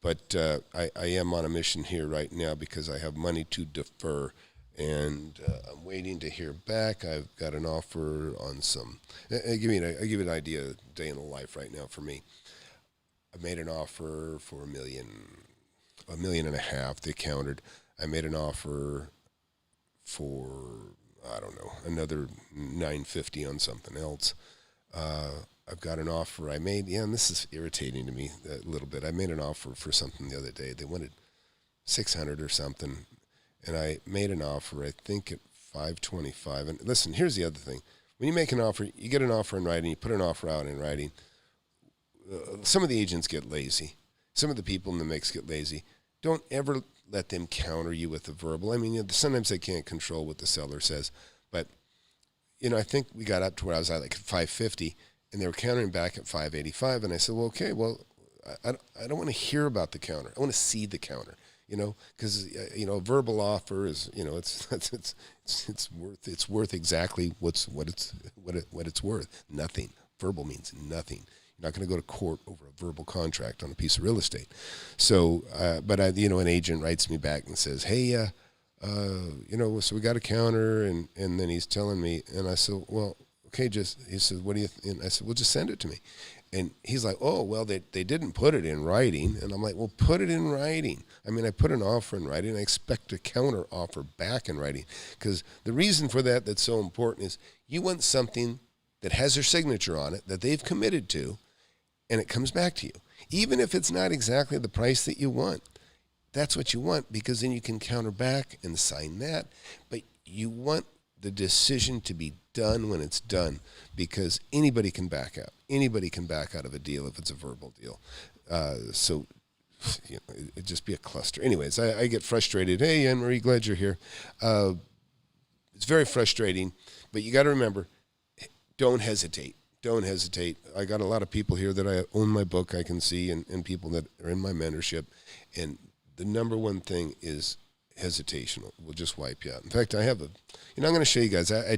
But I am on a mission here right now because I have money to defer, and I'm waiting to hear back. I've got an offer on some. I'll give you an idea of day in the life right now for me. I've made an offer for $1 million $1.5 million. They countered. I made an offer for, I don't know, another $950 on something else. I've got an offer I made. Yeah, and this is irritating to me a little bit. I made an offer for something the other day. They wanted $600 or something, and I made an offer, I think, at $525. And listen, here's the other thing. When you make an offer, you get an offer in writing, you put an offer out in writing. Some of the agents get lazy. Some of the people in the mix get lazy. Don't ever let them counter you with a verbal. I mean, sometimes they can't control what the seller says. But, I think we got up to where I was at like $550, and they were countering back at $585. And I said, well, okay, I don't want to hear about the counter. I want to see the counter. Because a verbal offer is, it's worth exactly what it's worth. Nothing. Verbal means nothing. You're not going to go to court over a verbal contract on a piece of real estate. So, but an agent writes me back and says, hey, so we got a counter, and then he's telling me, and I said, well, okay, he said, what do you? And I said, well, just send it to me. And he's like, oh, well, they didn't put it in writing. And I'm like, well, put it in writing. I mean, I put an offer in writing. I expect a counter offer back in writing. Because the reason for that's so important is you want something that has their signature on it, that they've committed to, and it comes back to you. Even if it's not exactly the price that you want. That's what you want, because then you can counter back and sign that. But you want the decision to be done when it's done, because anybody can back out. Anybody can back out of a deal if it's a verbal deal. So it'd just be a cluster. Anyways, I get frustrated. Hey, Anne-Marie, glad you're here. It's very frustrating, but you got to remember, don't hesitate. Don't hesitate. I got a lot of people here that I own my book, I can see, and people that are in my mentorship. And the number one thing is hesitation will just wipe you out. In fact, I have I'm going to show you guys. I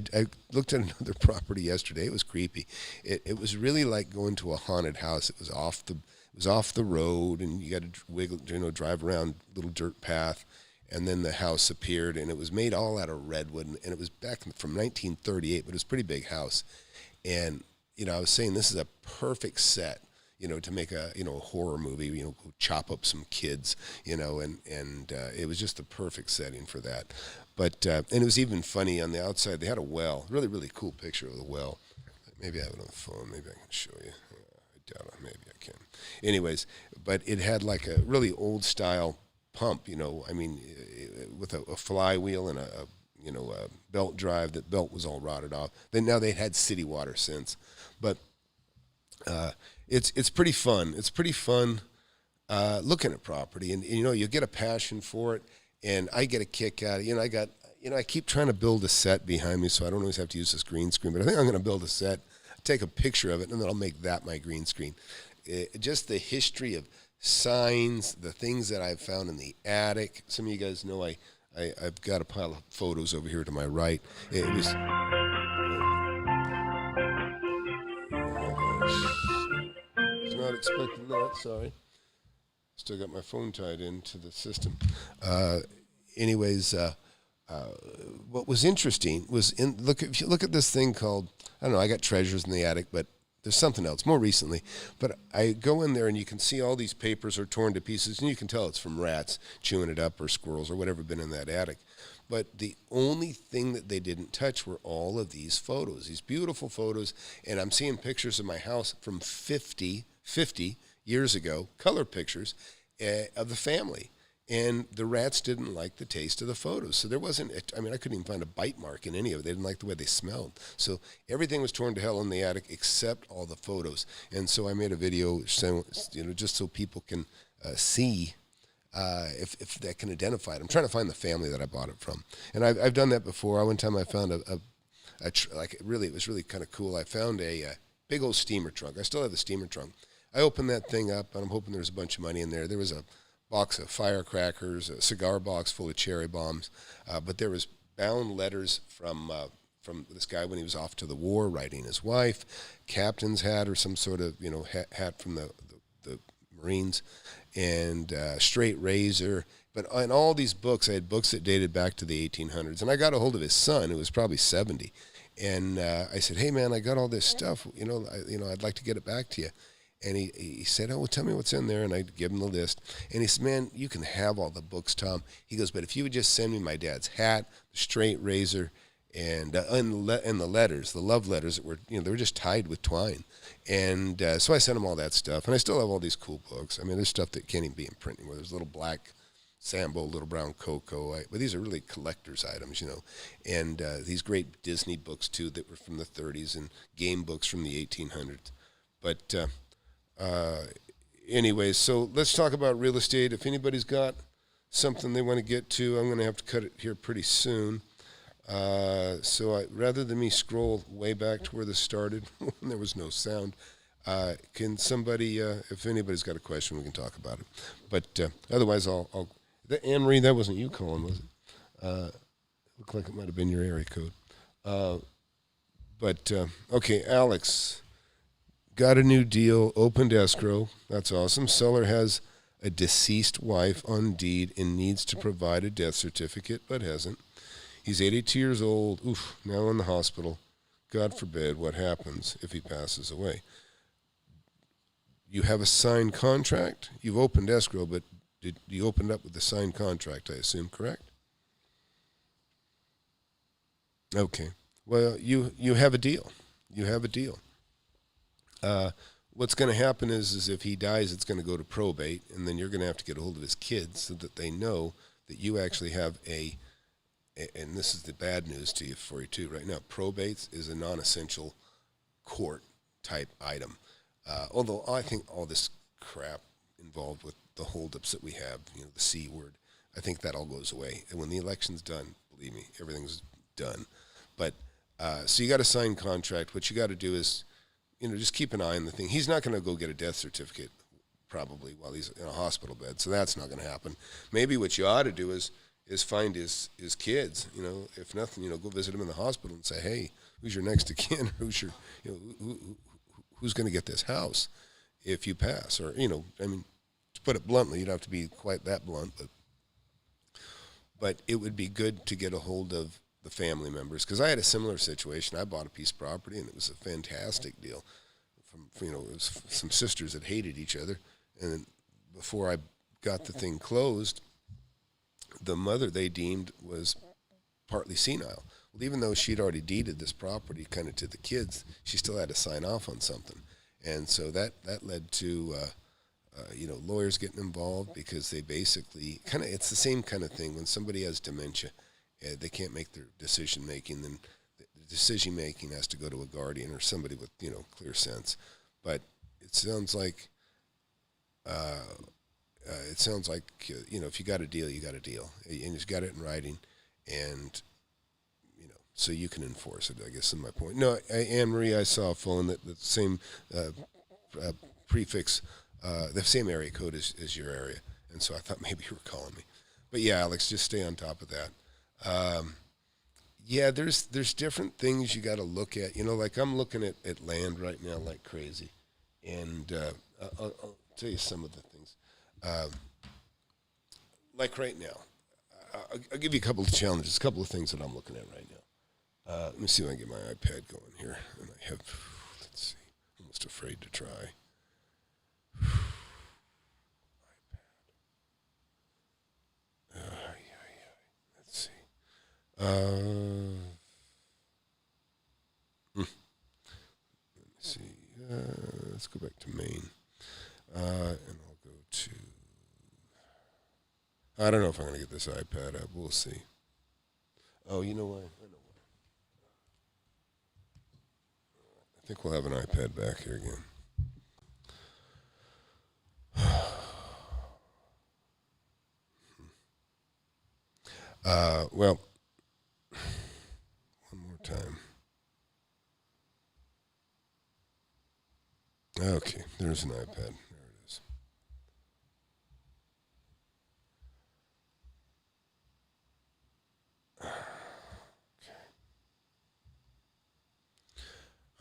looked at another property yesterday. It was creepy. It was really like going to a haunted house. It was off the road, and you got to wiggle, drive around a little dirt path, and then the house appeared, and it was made all out of redwood, and it was back from 1938, but it was a pretty big house. And I was saying this is a perfect set, to make a horror movie, chop up some kids, and it was just the perfect setting for that. But and it was even funny on the outside. They had a well, really, really cool picture of the well. Maybe I have it on the phone. Maybe I can show you. I doubt it. Maybe I can. Anyways, but it had like a really old style pump, with a flywheel and a belt drive. That belt was all rotted off. Then now they had city water since, but it's pretty fun. It's pretty fun looking at property, and you get a passion for it, and I get a kick out of it. I keep trying to build a set behind me, so I don't always have to use this green screen. But I think I'm going to build a set, take a picture of it, and then I'll make that my green screen. Just the history of signs, the things that I've found in the attic. Some of you guys know I've got a pile of photos over here to my right. It was. Was not expecting that. Sorry. Still got my phone tied into the system. What was interesting was if you look at this thing called, I don't know, I got treasures in the attic, but there's something else more recently. But I go in there and you can see all these papers are torn to pieces, and you can tell it's from rats chewing it up or squirrels or whatever been in that attic. But the only thing that they didn't touch were all of these photos, these beautiful photos. And I'm seeing pictures of my house from 50 years ago, color pictures of the family. And the rats didn't like the taste of the photos. So there wasn't, I couldn't even find a bite mark in any of it. They didn't like the way they smelled. So everything was torn to hell in the attic except all the photos. And so I made a video, just so people can see if they can identify it. I'm trying to find the family that I bought it from. And I've done that before. One time I found it was really kind of cool. I found a big old steamer trunk. I still have the steamer trunk. I opened that thing up, and I'm hoping there's a bunch of money in there. There was a box of firecrackers, a cigar box full of cherry bombs, but there was bound letters from this guy when he was off to the war, writing his wife, captain's hat or some sort of hat from the Marines, and straight razor. But in all these books, I had books that dated back to the 1800s, and I got a hold of his son, who was probably 70, and I said, "Hey man, I got all this stuff. I'd like to get it back to you." And he said, oh, well, tell me what's in there. And I give him the list. And he said, man, you can have all the books, Tom. He goes, but if you would just send me my dad's hat, the straight razor, and the letters, the love letters that were, they were just tied with twine. And so I sent him all that stuff. And I still have all these cool books. I mean, there's stuff that can't even be in print anymore. There's little black Sambo, little brown Coco. But these are really collector's items, And these great Disney books, too, that were from the 30s, and game books from the 1800s. But anyways, so let's talk about real estate. If anybody's got something they want to get to, I'm going to have to cut it here pretty soon. So rather than me scroll way back to where this started, when there was no sound, can somebody, if anybody's got a question, we can talk about it. But otherwise, I'll Anne-Marie, that wasn't you calling, was it? Looked like it might have been your area code. Okay, Alex, got a new deal, opened escrow. That's awesome. Seller has a deceased wife on deed and needs to provide a death certificate, but hasn't. He's 82 years old, now in the hospital. God forbid what happens if he passes away. You have a signed contract. You've opened escrow, but you opened up with a signed contract, I assume, correct? Okay. Well, you have a deal. You have a deal. What's going to happen is if he dies, it's going to go to probate, and then you're going to have to get a hold of his kids so that they know that you actually have and this is the bad news to you for you too right now, probate is a non-essential court type item. Although I think all this crap involved with the holdups that we have, the C word, I think that all goes away. And when the election's done, believe me, everything's done. But so you got a signed contract. What you got to do is, just keep an eye on the thing. He's not going to go get a death certificate probably while he's in a hospital bed, so that's not going to happen. Maybe what you ought to do is find his kids, if nothing, go visit him in the hospital and say, hey, who's your next of kin? Who's your, who's going to get this house if you pass? Or, to put it bluntly, you don't have to be quite that blunt, but it would be good to get a hold of the family members, because I had a similar situation. I bought a piece of property, and it was a fantastic deal. It was some sisters that hated each other, and then before I got the thing closed, the mother they deemed was partly senile. Well, even though she'd already deeded this property kind of to the kids, she still had to sign off on something, and so that led to lawyers getting involved, because they basically it's the same kind of thing when somebody has dementia. They can't make their decision making, then the decision making has to go to a guardian or somebody with clear sense. But it sounds like if you got a deal, you got a deal, and you've got it in writing, and so you can enforce it. I guess is my point. No, Anne-Marie, I saw a phone that the same prefix, the same area code as your area, and so I thought maybe you were calling me. But yeah, Alex, just stay on top of that. There's different things you got to look at. Like I'm looking at land right now like crazy, and I'll tell you some of the things. Like right now, I'll give you a couple of challenges, a couple of things that I'm looking at right now. Let me see if I can get my iPad going here. And I have, let's see, I'm almost afraid to try. Let's see. Let me see. Let's go back to Maine. And I'll go to, I don't know if I'm going to get this iPad up. We'll see. Oh, you know what? I know why. I think we'll have an iPad back here again. Well, one more time. Okay, there's an iPad. There it is. Okay.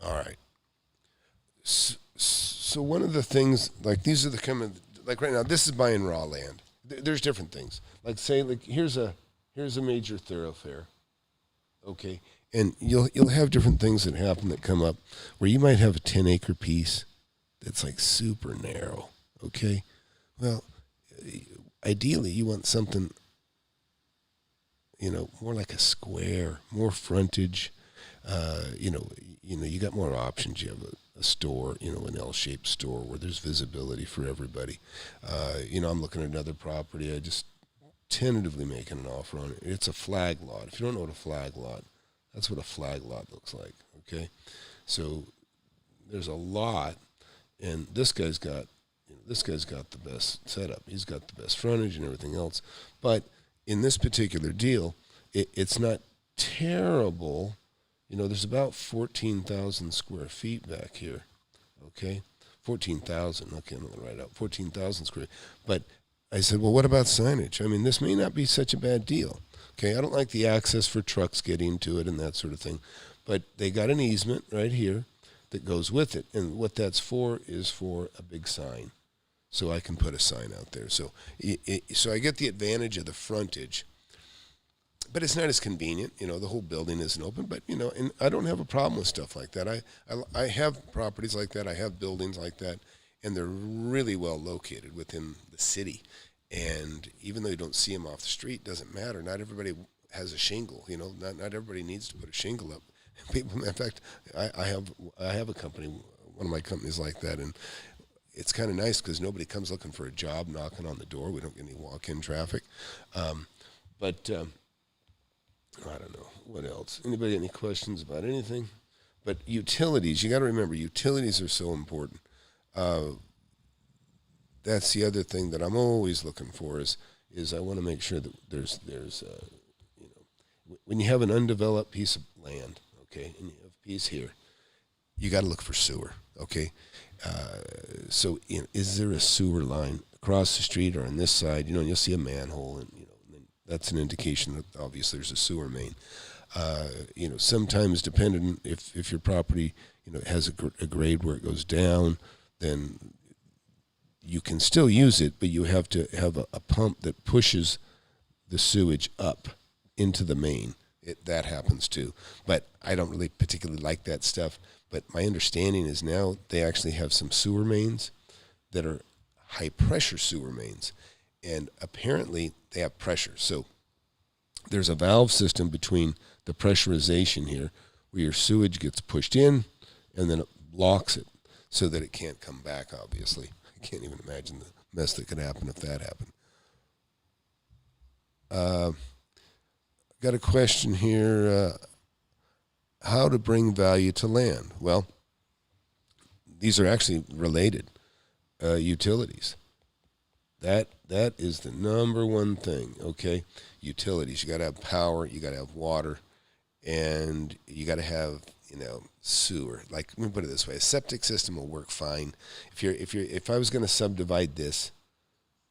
All right. So one of the things, like these are the kind of, like right now, this is buying raw land. There's different things. Like say, like here's a major thoroughfare. Okay. And you'll have different things that happen that come up where you might have a 10-acre piece that's like super narrow. Okay, well, ideally you want something, more like a square, more frontage. You got more options. You have a store, an L-shaped store where there's visibility for everybody. I'm looking at another property. I just tentatively making an offer on it. It's a flag lot. If you don't know what a flag lot, that's what a flag lot looks like. Okay, so there's a lot, and this guy's got the best setup. He's got the best frontage and everything else. But in this particular deal, it's not terrible. There's about 14,000 square feet back here. Okay, 14,000. Okay, I'm going to write out 14,000 square. But I said, well, what about signage? I mean, this may not be such a bad deal. Okay, I don't like the access for trucks getting to it and that sort of thing. But they got an easement right here that goes with it. And what that's for is for a big sign. So I can put a sign out there. So so I get the advantage of the frontage. But it's not as convenient. The whole building isn't open. But, and I don't have a problem with stuff like that. I have properties like that. I have buildings like that. And they're really well located within the city. And even though you don't see them off the street, doesn't matter. Not everybody has a shingle. Not everybody needs to put a shingle up. People, in fact, I have a company, one of my companies like that, and it's kind of nice because nobody comes looking for a job, knocking on the door. We don't get any walk-in traffic. But I don't know. What else? Anybody any questions about anything? But utilities, you got to remember, utilities are so important. That's the other thing that I'm always looking for is I want to make sure that there's when you have an undeveloped piece of land, okay, and you have a piece here, you got to look for sewer, okay? So is there a sewer line across the street or on this side? And you'll see a manhole, and that's an indication that obviously there's a sewer main. Sometimes depending if your property has a grade where it goes down, then you can still use it, but you have to have a pump that pushes the sewage up into the main. That happens too. But I don't really particularly like that stuff. But my understanding is now they actually have some sewer mains that are high-pressure sewer mains. And apparently they have pressure. So there's a valve system between the pressurization here where your sewage gets pushed in and then it blocks it so that it can't come back, obviously. I can't even imagine the mess that could happen if that happened. Got a question here. How to bring value to land? Well, these are actually related. Utilities. That is the number one thing, okay? Utilities. You got to have power. You got to have water. And you got to have, sewer. Like, let me put it this way. A septic system will work fine. If I was going to subdivide this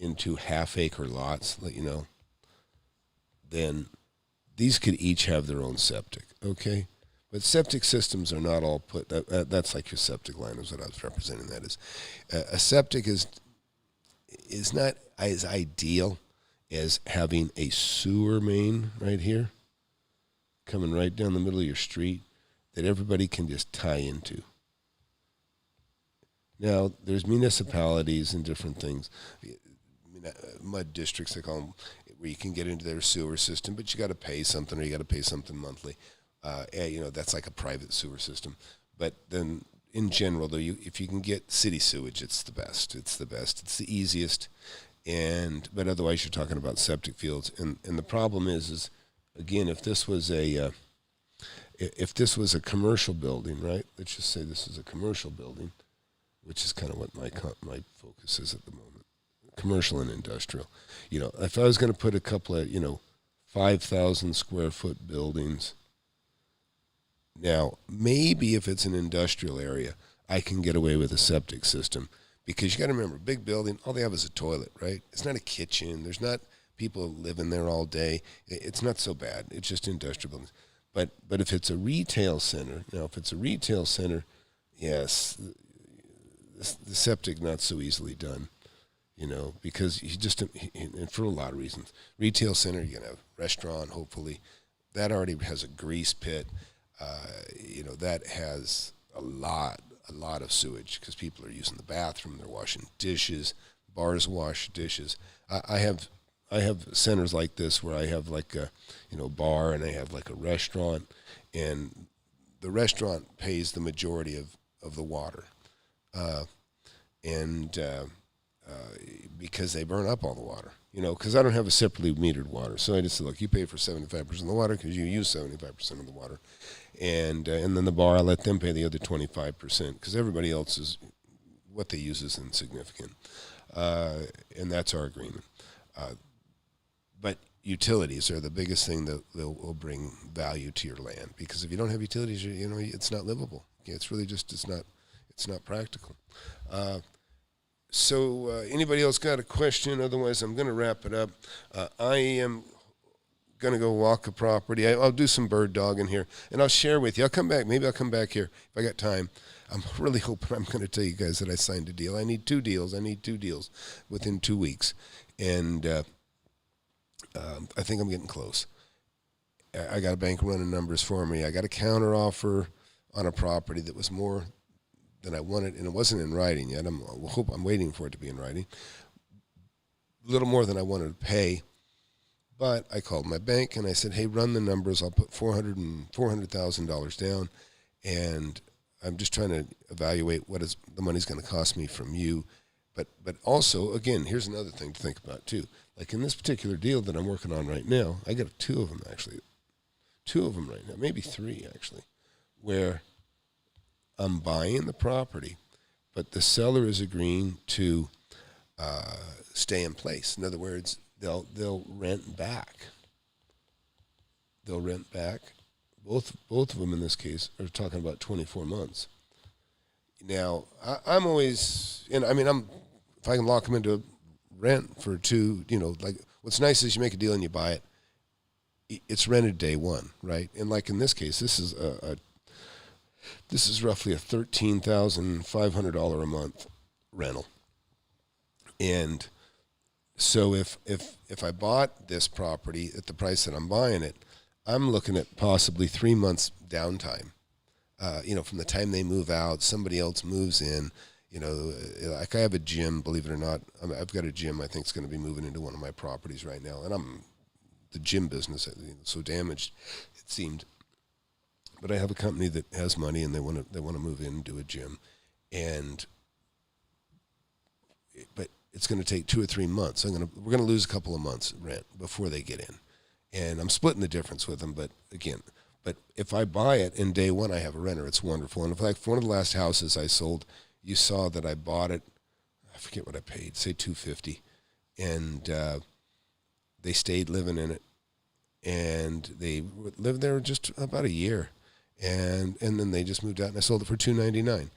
into half-acre lots, then these could each have their own septic, okay? But septic systems are not all put. That's like your septic line is what I was representing. That is, a septic is not as ideal as having a sewer main right here, coming right down the middle of your street, that everybody can just tie into. Now, there's municipalities and different things, mud districts, they call them, where you can get into their sewer system, but you got to pay something, or you got to pay something monthly. That's like a private sewer system. But then, in general, though, if you can get city sewage, it's the best. It's the best. It's the easiest. But otherwise, you're talking about septic fields. And the problem is again, if this was a commercial building, right? Let's just say this is a commercial building, which is kind of what my focus is at the moment. Commercial and industrial. If I was going to put a couple of, 5,000 square foot buildings, now maybe if it's an industrial area, I can get away with a septic system, because you got to remember, big building, all they have is a toilet, right? It's not a kitchen. There's not people living there all day. It's not so bad. It's just industrial buildings. But if it's a retail center, yes, the septic not so easily done. Because and for a lot of reasons. Retail center, you're going to have restaurant, hopefully. That already has a grease pit. That has a lot a lot of sewage because people are using the bathroom, they're washing dishes, bars wash dishes. I have centers like this where I have like a bar and I have like a restaurant, and the restaurant pays the majority of the water, because they burn up all the water, because I don't have a separately metered water. So I just said, look, you pay for 75% of the water because you use 75% of the water. And then the bar, I let them pay the other 25% because everybody else is, what they use is insignificant. And that's our agreement. But utilities are the biggest thing that will bring value to your land, because if you don't have utilities, it's not livable. It's really just, it's not practical. So anybody else got a question? Otherwise, I'm going to wrap it up. I am going to go walk a property. I'll do some bird dogging here, and I'll share with you. I'll come back. Maybe I'll come back here if I got time. I'm really hoping I'm going to tell you guys that I signed a deal. I need 2 deals. Within 2 weeks. And I think I'm getting close. I got a bank running numbers for me. I got a counter offer on a property that was more than I wanted, and it wasn't in writing yet. I'm waiting for it to be in writing. A little more than I wanted to pay, but I called my bank and I said, "Hey, run the numbers. I'll put $400,000 down, and I'm just trying to evaluate what is the money's going to cost me from you." But also, again, here's another thing to think about too. Like in this particular deal that I'm working on right now, I got 2 of them actually. 2 of them right now, maybe 3 actually, where I'm buying the property, but the seller is agreeing to stay in place. In other words, they'll rent back. They'll rent back. Both of them in this case are talking about 24 months. Now, I'm always, if I can lock them into rent for 2, like what's nice is you make a deal and you buy it. It's rented day one, right? And like in this case, this is this is roughly a $13,500 a month rental. And so if I bought this property at the price that I'm buying it, I'm looking at possibly 3 months downtime. From the time they move out, somebody else moves in. Like I have a gym, believe it or not. I've got a gym I think is going to be moving into one of my properties right now. And the gym business so damaged, it seemed. But I have a company that has money and they want to move in and do a gym. But it's going to take 2 or 3 months. We're going to lose a couple of months rent before they get in. And I'm splitting the difference with them, but if I buy it in day one, I have a renter. It's wonderful. And for one of the last houses I sold, you saw that I bought it. I forget what I paid, say $250, and they stayed living in it, and they lived there just about a year, and then they just moved out, and I sold it for $299.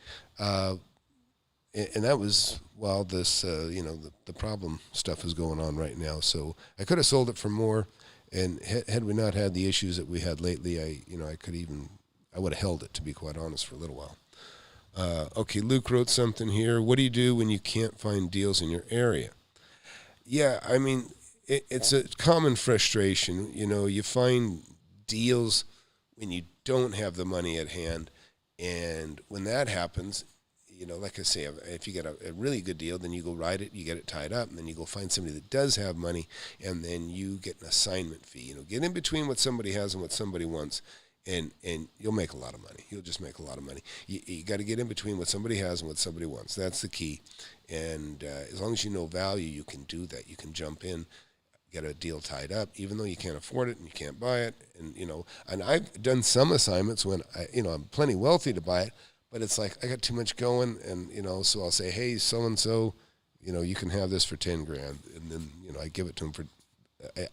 And that was while this, the problem stuff is going on right now. So I could have sold it for more. And had we not had the issues that we had lately, I would have held it, to be quite honest, for a little while. Okay, Luke wrote something here. What do you do when you can't find deals in your area? Yeah, it's a common frustration. You find deals when you don't have the money at hand, and when that happens, like I say, if you get a really good deal, then you go write it, you get it tied up, and then you go find somebody that does have money, and then you get an assignment fee. Get in between what somebody has and what somebody wants, and you'll make a lot of money. You'll just make a lot of money. You got to get in between what somebody has and what somebody wants. That's the key. And as long as you know value, you can do that. You can jump in, get a deal tied up, even though you can't afford it and you can't buy it. And I've done some assignments when I'm plenty wealthy to buy it. But it's like I got too much going, and so I'll say, "Hey, so and so, you can have this for $10,000,000," and then I give it to them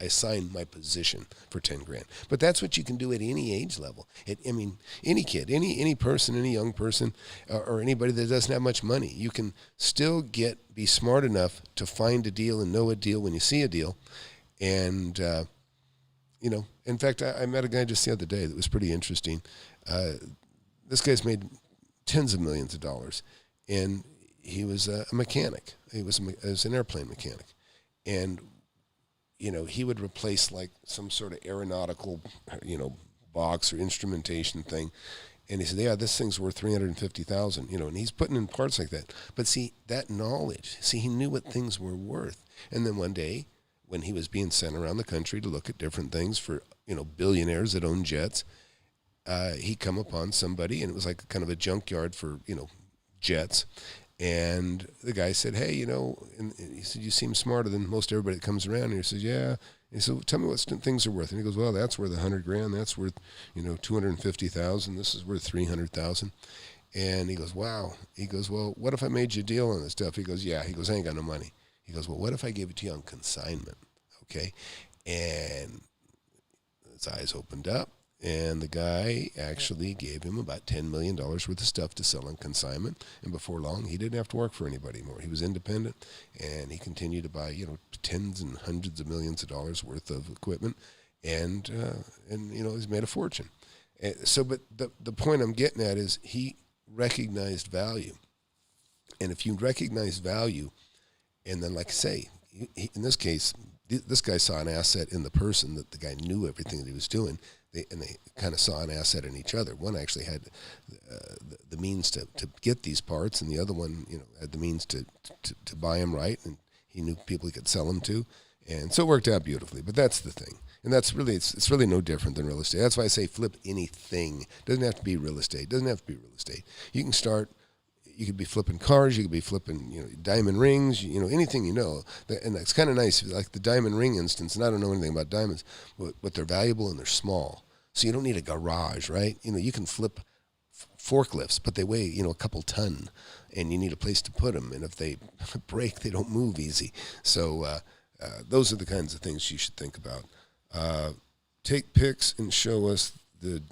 I sign my position for $10,000,000. But that's what you can do at any age level. Any kid, any person, any young person, or anybody that doesn't have much money, you can still be smart enough to find a deal and know a deal when you see a deal, and in fact, I met a guy just the other day that was pretty interesting. This guy's made tens of millions of dollars, and he was a mechanic. He was an airplane mechanic, and he would replace like some sort of aeronautical box or instrumentation thing, And he said, yeah, this thing's worth $350,000, and he's putting in parts like that. But see, that knowledge, he knew what things were worth. And then one day, when he was being sent around the country to look at different things for, billionaires that own jets, he come upon somebody, and it was like kind of a junkyard for, jets. And the guy said, hey, and he said, you seem smarter than most everybody that comes around here. He says, yeah. He said, well, tell me what things are worth. And he goes, well, that's worth $100,000. That's worth, $250,000. This is worth $300,000. And he goes, wow. He goes, well, what if I made you a deal on this stuff? He goes, yeah. He goes, I ain't got no money. He goes, well, what if I gave it to you on consignment? Okay. And his eyes opened up, and the guy actually gave him about $10 million worth of stuff to sell on consignment. And before long, he didn't have to work for anybody anymore. He was independent, and he continued to buy, tens and hundreds of millions of dollars worth of equipment, and he's made a fortune. But the point I'm getting at is he recognized value. And if you recognize value, and then, like I say, in this case, this guy saw an asset in the person, that the guy knew everything that he was doing, and they kind of saw an asset in each other. One actually had the means to get these parts, and the other one, had the means to buy them right, and he knew people he could sell them to, and so it worked out beautifully. But that's the thing, and that's really it's really no different than real estate. That's why I say flip anything. It doesn't have to be real estate. It doesn't have to be real estate. You can start. You could be flipping cars. You could be flipping, diamond rings. Anything and that's kind of nice. Like the diamond ring instance, and I don't know anything about diamonds, but they're valuable and they're small. So you don't need a garage, right? You can flip forklifts, but they weigh, a couple ton, and you need a place to put them. And if they break, they don't move easy. So those are the kinds of things you should think about. Take pics and show us the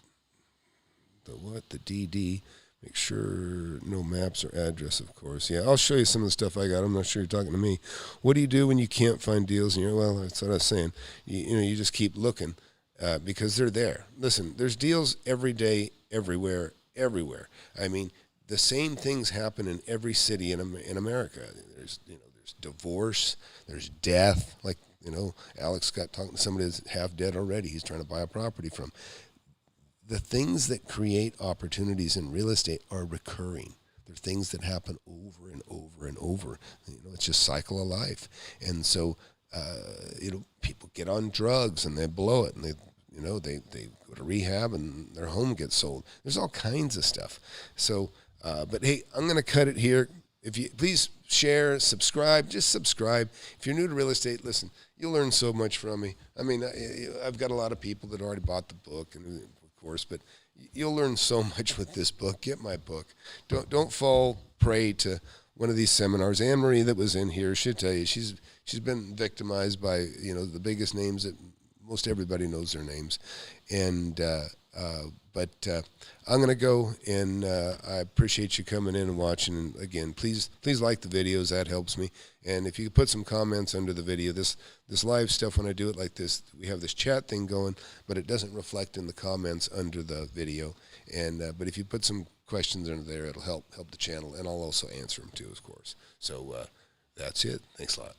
DD. Make sure no maps or address, of course. Yeah, I'll show you some of the stuff I got. I'm not sure you're talking to me. What do you do when you can't find deals? And well, that's what I was saying. You just keep looking because they're there. Listen, there's deals every day, everywhere. I mean, the same things happen in every city in America. There's divorce, there's death. Like Alex got talking to somebody that's half dead already. He's trying to buy a property from. The things that create opportunities in real estate are recurring. They're things that happen over and over and over. It's just cycle of life. And so, people get on drugs and they blow it, and they go to rehab and their home gets sold. There's all kinds of stuff. So, but hey, I'm going to cut it here. If you please share, subscribe, just subscribe. If you're new to real estate, listen, you'll learn so much from me. I mean, I've got a lot of people that already bought the book, and but you'll learn so much with this book. Get my book. Don't fall prey to one of these seminars. Anne Marie that was in here, she'll tell you she's been victimized by the biggest names that most everybody knows their names, and but I'm gonna go, and I appreciate you coming in and watching. And again, please like the videos. That helps me. And if you could put some comments under the video, this live stuff, when I do it like this, we have this chat thing going, but it doesn't reflect in the comments under the video. And but if you put some questions under there, it'll help the channel, and I'll also answer them too, of course. So that's it. Thanks a lot.